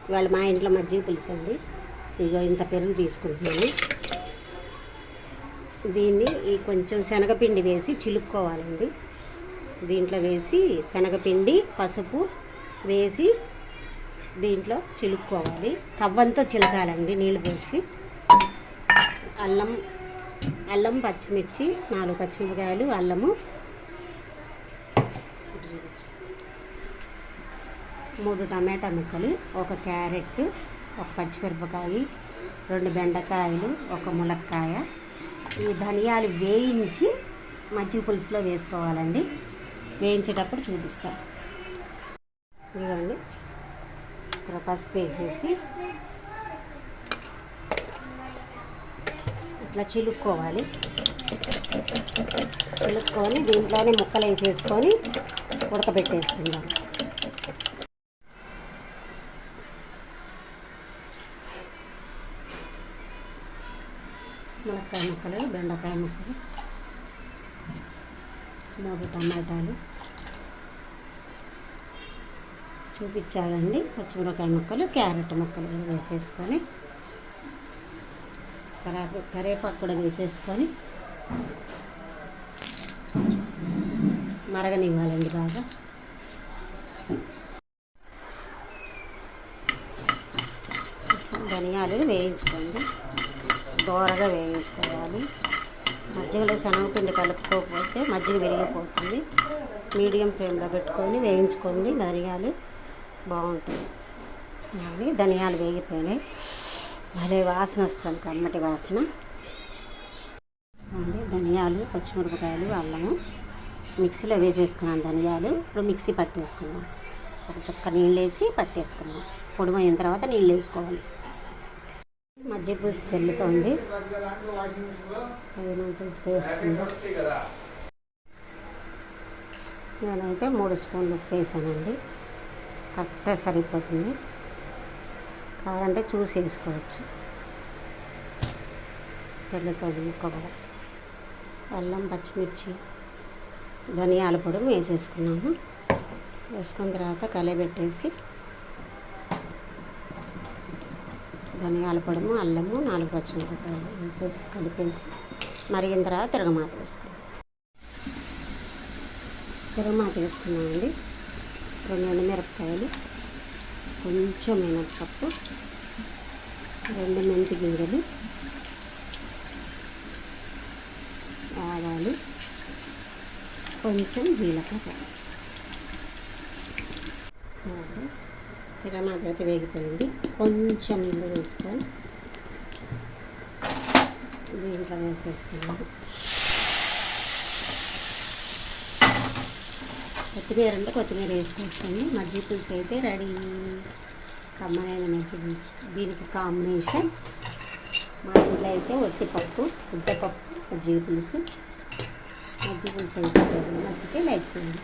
ఇవాళ మా ఇంట్లో మజ్జిగ పులుసు అండి. ఇగో ఇంత పెరుగు తీసుకుంటున్నాను. దీన్ని కొంచెం శనగపిండి వేసి చిలుక్కోవాలండి. దీంట్లో వేసి శనగపిండి పసుపు వేసి దీంట్లో చిలుక్కోవాలి. కవ్వంతో చిలకాలండి నీళ్ళు వేసి. అల్లం పచ్చిమిర్చి 4 పచ్చిమిరపకాయలు, అల్లము 3 టమాటా ముక్కలు, 1 క్యారెట్, 1 పచ్చిమిరపకాయ, 2 బెండకాయలు, 1 ములక్కాయ. ఈ ధనియాలు వేయించి మజ్జిగ పులుసులో వేసుకోవాలండి. వేయించేటప్పుడు చూపిస్తా. ఇదిగోండి, ఇక్కడ పసుపు వేసేసి ఇట్లా చిలుక్కోవాలి. చిలుక్కొని దీంట్లోనే ముక్కలు వేసేసుకొని ఉడకబెట్టేసుకుందాం. ములక్కాయ ముక్కలు, బెండకాయ ముక్కలు, 3 టమాటాలు చూపించాలండి. పచ్చిమిరపకాయ ముక్కలు, క్యారెట్ ముక్కలు కూడా వేసేసుకొని, కరివేపాకు కూడా వేసేసుకొని మరగనివ్వాలండి బాగా. ధనియాలు వేయించుకోండి, దోరగా వేయించుకోవాలి. మజ్జిగలో శనగపిండి కలుపుకోకపోతే మజ్జిగ విరిగిపోతుంది. మీడియం ఫ్లేమ్లో పెట్టుకొని వేయించుకోండి. ధనియాలు బాగుంటుంది. అవి ధనియాలు వేగిపోయినాయి. భలే వాసన వస్తుంది, కమ్మటి వాసన అండి. ధనియాలు, పచ్చిమిరపకాయలు, అల్లము మిక్సీలో వేసేసుకున్నాను. ధనియాలు ఇప్పుడు మిక్సీ పట్టేసుకున్నాం. ఒక చుక్క నీళ్ళు వేసి పట్టేసుకున్నాం. పొడిపోయిన తర్వాత నీళ్ళు వేసుకోవాలి. మజ్జిగ పులుసు తెల్లుతోంది. వేసుకుందాం. నేనైతే 3 స్పూన్లు ఉప్పు వేసానండి. కరెక్ట్గా సరిపోతుంది. కావాలంటే చూసి వేసుకోవచ్చు. తెల్లుతుంది ముక్క కూడా. అల్లం, పచ్చిమిర్చి, ధనియాల పొడి వేసేసుకున్నాము. వేసుకున్న తర్వాత కలయబెట్టేసి ధనియాల పొడము, అల్లము, 4 పచ్చిమిరపకాయలు వేసేసి కలిపేసి మరిగిన తర్వాత తిరగమాత వేసుకున్నాం. తిరగమాత వేసుకున్నామండి. 2 ఎండుమిరపకాయలు, కొంచెం మినపప్పు, 2 మెంతి గింజలు, ఆవాలు, కొంచెం జీలకర్ర. తిరగమాత అయితే వేగిపోయింది. కొంచెం నీళ్ళు వేసుకొని దీంట్లో వేసేసుకున్నాము. కొత్తిమీర అంటే కొత్తిమీర వేసుకోవచ్చండి. మజ్జిగ పులుసు అయితే రెడీ. కమ్మనైన మజ్జిగ పులుసు. దీనికి కాంబినేషన్ మా ఇంట్లో అయితే ఒట్టిపప్పు, ముద్దపప్పు, మజ్జిగ పులుసు. మజ్జిగ పులుసు అయితే నచ్చితే లైక్ చేయండి.